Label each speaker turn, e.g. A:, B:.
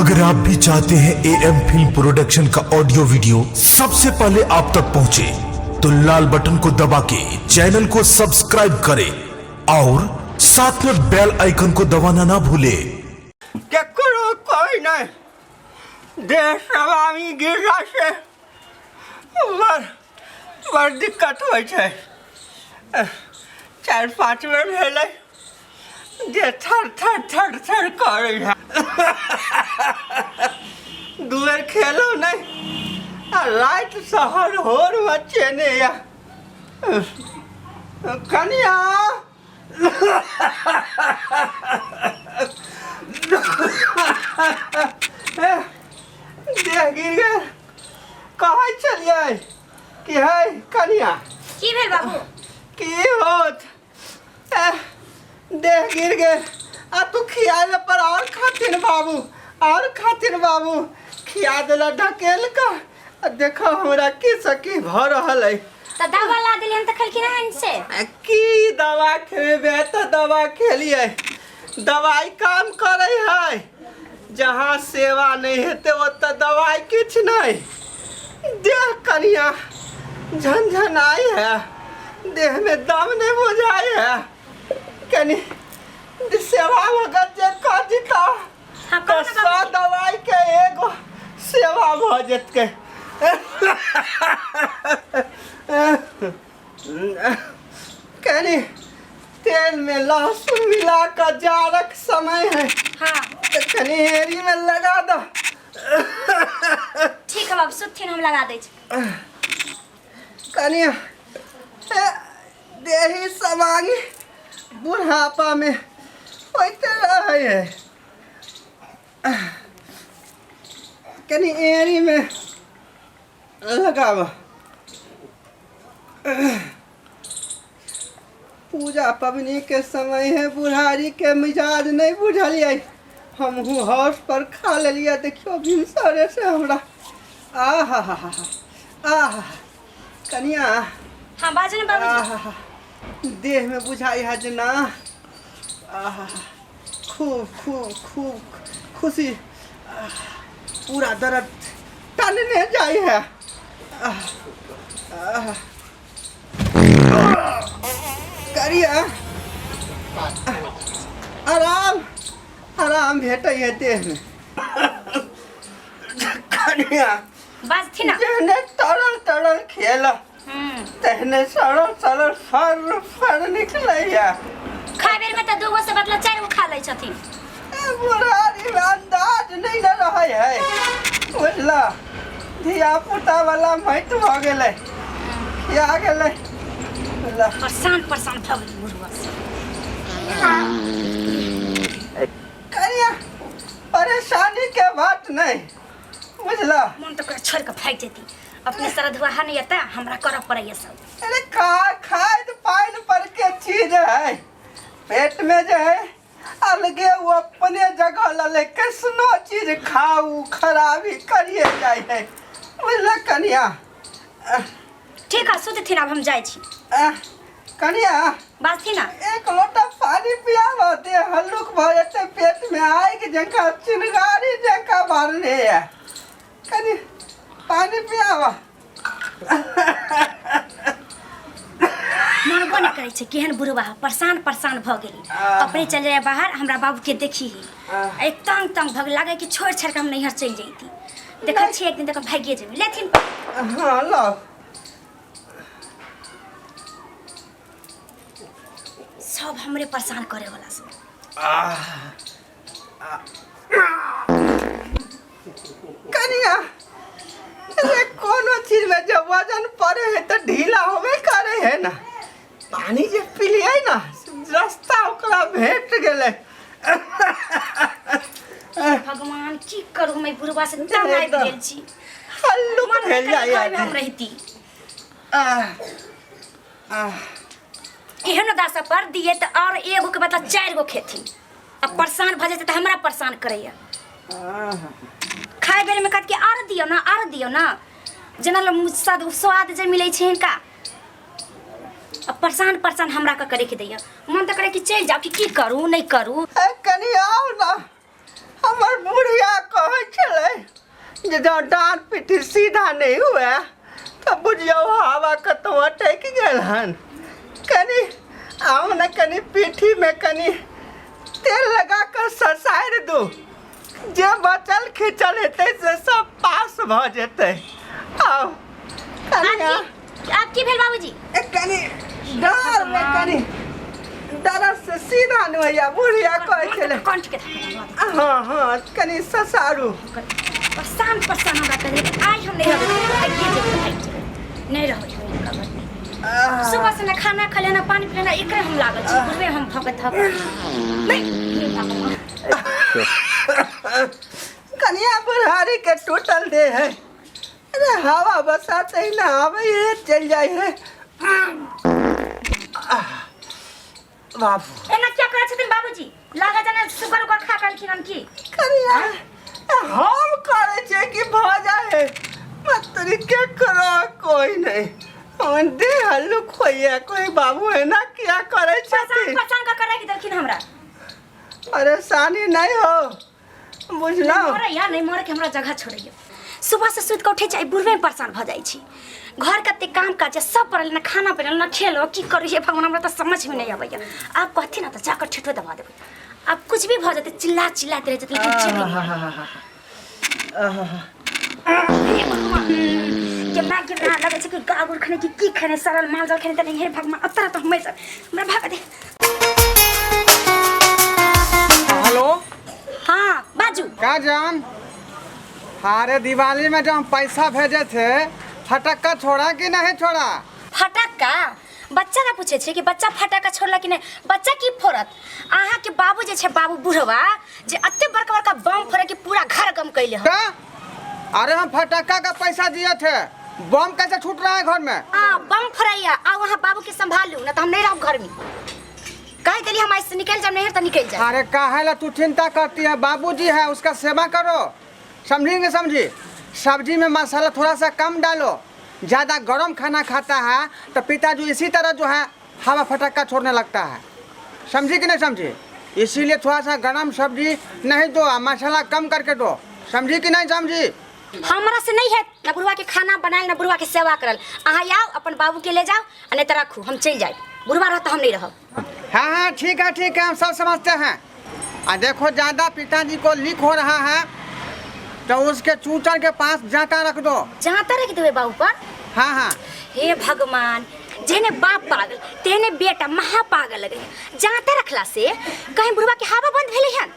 A: अगर आप भी चाहते हैं AM फिल्म प्रोडक्शन का ऑडियो वीडियो सबसे पहले आप तक पहुंचे, तो लाल बटन को दबा के चैनल को सब्सक्राइब करें और साथ में बेल आइकन को दबाना ना भूले।
B: कोई नहीं देश सलामी गिरला से बड़ दिक्कत हो 4-5 बेर भेलै जे थर करे है। दुएर खेलो नहीं आ लाइट शहर होर बच्चे ने या कनिया देह गिर गए कहाँ चलिए कि है कनिया
C: की भेल बाबू
B: की होत देह गिर गए आ तू खियाले पर और खातिर बाबू खिया देला ढकेल का देखो हमरा की सकी भ रहल है
C: तो दवा ला दिलियन त खलकी ना इनसे
B: की दवा खेबे त दवा खेलिए दवाई काम करे है जहाँ सेवा नहीं हेते ओत दवाई किछ नहीं देह कनिया झनझनाई है देह में दम नहीं बुझाई है कनी सेवा भगत जे कर दिता तो सौ दवाई के एगो सेवा भजत के कनी तेल में लहसुन मिला कर जारक समय है
C: हाँ
B: तो कनी एरी में लगा दो
C: ठीक है बाबू सुथिन हम लगा दै छी
B: कनी देही समांगी बुढ़ापा में होते रहे है कनी एरी में लगावा पूजा पबनी के समय है बुढ़ारी के मिजाज नहीं बुझलिए हम हौस पर खा लिया देखियो भिनसरे से हमरा आहा कनिया
C: हाँ बाजू ना बाबू
B: देह में बुझाई है जना खूब खुशी पूरा दर्द टनने जाई है करिया आराम भेटे है देह में कनिया
C: बाज थी ना
B: जेने तरल खेला तहने सरल फर निकलैया
C: खाए बेर में त दूगो से बदला 4 गो खा लै छथिन
B: बुढ़ारी में अंदाज नहीं न रहे है बुझला धिया पुता वाला मैट भ गेलै क्या गेलै बुझला
C: परेशान भ गेल बुढ़वा से
B: कनिया परेशानी के बात नहीं बुझला
C: मन तो छोड़ के भाग जेती अपने सरधुआ नहीं आता हमरा करब पड़ैया सब
B: अरे खाद पाइन पर के चीज है पेट में जो है अलगे वो अपने जगह लले कैसनो चीज खाऊ खराबी करिए जाए है बुझला कनिया
C: ठीक है सुत थी अब हम जाय छी
B: कनिया
C: बात थी ना
B: एक लोटा पानी पियावा दे हल्लुक भ जते पेट में आग जका चिंगारी जका भरने है कनी पानी पियावा
C: मनबो नहीं करे छै केहन बुढ़वा परेशान भ गेली अपने चल जाए बाहर हमरा बाबू के देखी ही एक तंग भग लागे कि छोड़ छाड़ के हम नैहर चल जैती देखा छी एक दिन तक भागिए जेबे लेथिन
B: हां लो
C: सब हमरे परेशान करे वाला सब
B: कनिया ये कोनो चीज में जब वजन पड़े है तो ढीला होवे करे है ना पानी जे पिलिए ना रास्ता ओकरा भेट गेले
C: भगवान की करू मैं बुढ़वा से तंग आबि गेल छी
B: हल्लुक भेल जाय
C: हम रहती एहन दासा पर दिए त और एगो के बता 4 गो खेती अब परेशान भ जेते त हमरा परेशान करैया खाए बेर में कत के आर दियो ना जना स्वाद जे मिलै छै इनका अब परेशान हमरा का करे के दैया मन त करे कि चल जाओ कि की करू नहीं करू
B: कनी आओ ना हमर बुढ़िया कहे जब डांट पीठी सीधा नहीं हुआ तो बुझियो हवा कतवा टेक गेल हन। कनी आओ न कनी पीठी में कनी तेल लगा कर ससार दो, जे बचल खिंचल हेतै से सब पास भ जेतै। आओ कनी
C: आप की भेल बाबूजी?
B: कनी डार में कनी दरस से सीधा न भैया बुढ़िया कहै छले
C: कौन के था?
B: हाँ हाँ कनी ससारू
C: परेशान परेशान हमरा करे आज हम नहीं रहो सुबह से ना खाना खा लेना पानी पी लेना एक हम लागल छी पूरे हम भगत थक
B: कनिया बुढ़ारी के टूटल दे है। अरे हवा बसाते ही ना आवे ये चल जाए है। बाबू
C: एना क्या करे छथिन बाबूजी? लागा जाने सुगर उगर खा कर खिनन की
B: कनिया हम करे छे कि भ जाए मत तरी के करो कोई नहीं हम दे हल्लू खोइया कोई बाबू है ना क्या करे छथि
C: पहचान का करे कि देखिन हमरा
B: परेशानी नहीं हो बुझलो।
C: मोरे या नहीं मोरे के हमरा जगह छोड़ियो। सुबह से सुत के उठे जाई बुढ़वे में परेशान भ जाई छी। घर कते काम काज सब परल ना खाना पीना ना खेलो की करिए भगवान हमरा त समझ में नहीं आबैया। आप कहथि ना त जाकर ठेठो दबा देबै। अब कुछ भी भ जाते चिल्ला चिल्लाते रह जाते लेकिन के मैं के ना लगे छै कि गागुर खाने की खाने सरल माल जल खाने त नहीं है भगवान अतरा तो हमें सब हमरा भाग दे।
D: हेलो
C: हां बाजू
D: क्या जान? अरे दिवाली में जो हम पैसा भेजे थे फटक्का छोड़ा कि नहीं छोड़ा?
C: फटक्का बच्चा ना पूछे छे कि बच्चा फटक्का छोड़ला कि नहीं? बच्चा की फोड़त आहा के बाबू जे छे बाबू बुढ़वा जे अत्ते बड़का बड़का बम फोड़े कि पूरा घर गम कैले हो।
D: क्या? अरे हम फटक्का का पैसा दिए थे, बम कैसे छूट रहा है घर में?
C: हां बम फोड़ैया आ वहां बाबू के संभालू ना तो हम नहीं रहब घर में। कह देली हम ऐसे निकल जा नहीं तो निकल जा।
D: अरे काहे ला तू चिंता करती है? बाबूजी है उसका सेवा करो, समझेंगे समझी। सब्जी में मसाला थोड़ा सा कम डालो, ज़्यादा गरम खाना खाता है तो पिताजी इसी तरह जो है हवा फटक्का छोड़ने लगता है, समझी कि नहीं समझी? इसीलिए थोड़ा सा गरम सब्जी नहीं दो, मसाला कम करके दो, समझी कि नहीं समझी?
C: हमरा से नहीं है ना बुढ़वा के खाना बनाए ना बुढ़वा के सेवा करल। अहाँ आओ अपन बाबू के ले जाओ आ नहीं तो रखू हम चल जाए। बुढ़वा रहता हम नहीं रहब।
D: हाँ हाँ ठीक है हम सब समझते हैं। और देखो ज़्यादा पिताजी को लीक हो रहा है तो उसके चूचर के पास जाता रख दो।
C: जाता रख देवे बाबू पर।
D: हाँ हाँ
C: हे भगवान जेने बाप पागल तेने बेटा महा पागल लगे। जाते रखला से कहीं बुढ़वा के हवा बंद भेले हन।